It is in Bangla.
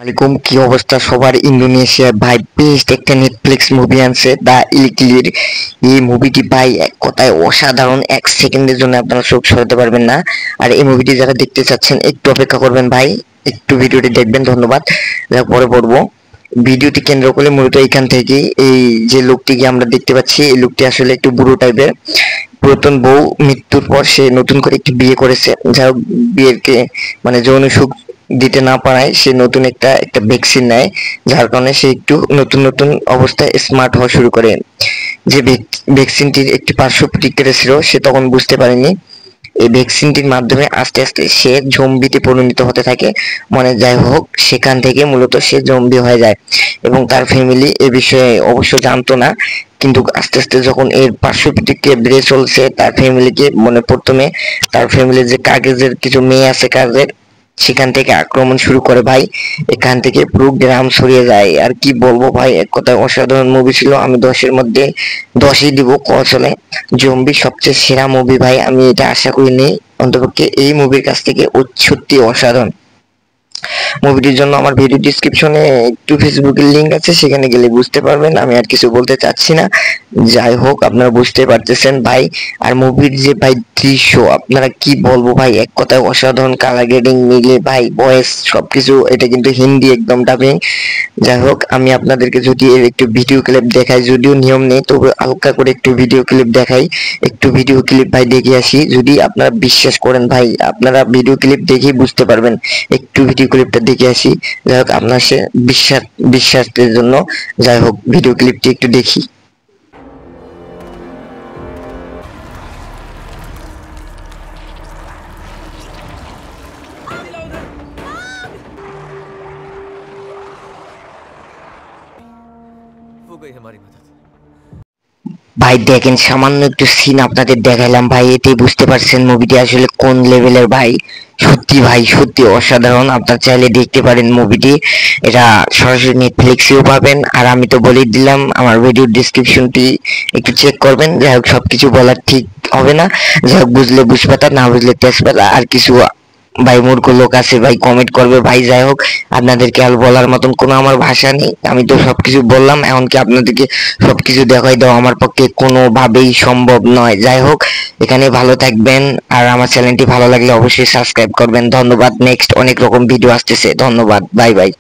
ওয়ালাইকুম, কি অবস্থা সবার? ইন্দোনেশিয়া ভাই বেস্ট একটা নেটফ্লিক্স মুভি আনছে দা ইলিক্লির। এই মুভিটি ভাই এক কথায় অসাধারণ, এক সেকেন্ডের জন্য আপনারা চোখ সরাতে পারবেন না। আর এই মুভিটি যারা দেখতে চাচ্ছেন একটু অপেক্ষা করবেন ভাই, একটু ভিডিওটি দেখবেন। ধন্যবাদ। পরে পড়বো। ভিডিওটি কেন্দ্র করে মূলত এখান থেকে এই যে লোকটিকে আমরা দেখতে পাচ্ছি, এই লোকটি আসলে একটু বুড়ো টাইপের। পুরাতন বউ মৃত্যুর পর সে নতুন করে একটি বিয়ে করেছে। যাই হোক, বিয়েরকে মানে যৌন সুখ দিতে না পারায় সে নতুন একটা একটা ভ্যাকসিন নেয়, যার কারণে সে একটু নতুন নতুন অবস্থায় স্মার্ট হওয়া শুরু করে। যে ভ্যাকসিনটির একটি পার্শ্ব প্রতিক্রিয়া ছিল সে তখন বুঝতে পারেনি। এই ভ্যাকসিনটির মাধ্যমে আস্তে আস্তে সে জম্বিতে পরিণত হতে থাকে। মানে যাই হোক, সেখান থেকে মূলত সে জম্বি হয়ে যায় এবং তার ফ্যামিলি এ বিষয়ে অবশ্য জানতো না। কিন্তু আস্তে আস্তে যখন এর পার্শ্ব প্রতিক্রিয়া বেড়ে চলছে, তার ফ্যামিলিকে মানে প্রথমে তার ফ্যামিলির যে কাগজের কিছু মেয়ে আছে কাজের, সেখান থেকে আক্রমণ শুরু করে ভাই। এখান থেকে পুরো গ্রাম ছড়িয়ে যায়। আর কি বলবো ভাই, এক কথায় অসাধারণ মুভি ছিল। আমি 10-এর মধ্যে 10ই দিব কৌশলে। জম্বি সবচেয়ে সেরা মুভি ভাই, আমি এটা আশা করিনি অন্তপক্ষে এই মুভির কাছ থেকে। সত্যি অসাধারণ। মুভিটির জন্য আমার ভিডিও ডিসক্রিপশনে একটু ফেসবুকের লিংক আছে, সেখানে গেলে বুঝতে পারবেন। আমি আর কিছু বলতে চাচ্ছি না। যাই হোক, আপনারা বুঝতে পারতেছেন ভাই। আর মুভির যে ভাই দৃশ্য, আপনারা কি বলবো ভাই, এক কথায় অসাধারণ। কালার গ্রেডিং মিলে ভাই, ভয়েস সবকিছু, এটা কিন্তু হিন্দি একদম ডাবিং। যাই হোক, আমি আপনাদেরকে যদি এর একটু ভিডিও ক্লিপ দেখাই, যদিও নিয়ম নেই তবে হালকা করে একটু ভিডিও ক্লিপ দেখাই। একটু ভিডিও ক্লিপ ভাই দেখে আসি। যদি আপনারা বিশ্বাস করেন ভাই, আপনারা ভিডিও ক্লিপ দেখেই বুঝতে পারবেন। একটু ভিডিও ক্লিপটা দেখে আসি। যাই হোক, আপনার সে বিশ্বাসের জন্য যাই হোক ভিডিও ক্লিপটি একটু দেখি। हो गई हमारी मदद। ভাই দেখেন, সামান্য একটু সিন আপনাদের দেখাইলাম ভাই, এতেই বুঝতে পারছেন মুভিটি আসলে কোন লেভেলের ভাই। সত্যি ভাই, সত্যি অসাধারণ। আপনারা চাইলে দেখতে পারেন মুভিটি। এটা সরাসরি নেটফ্লিক্সেও পাবেন। আর আমি তো বলেই দিলাম, আমার ভিডিও ডিসক্রিপশনটি একটু চেক করবেন। যাই হোক, সবকিছু বলার ঠিক হবে না। যাই হোক, বুঝলে বুঝপাতা, না বুঝলে তেজপাতা। আর কিছু ভাই মূর্খ লোক আছে ভাই, কমেন্ট করবে ভাই। যাই হোক, আপনাদেরকে আর বলার মতন কোনো আমার ভাষা নেই। আমি তো সবকিছু বললাম, এমনকি আপনাদেরকে সবকিছু দেখাই দেওয়া আমার পক্ষে কোনোভাবেই সম্ভব নয়। যাই হোক, এখানে ভালো থাকবেন। আর আমার চ্যানেলটি ভালো লাগলে অবশ্যই সাবস্ক্রাইব করবেন। ধন্যবাদ। নেক্সট অনেক রকম ভিডিও আসতেছে। ধন্যবাদ। Bye bye.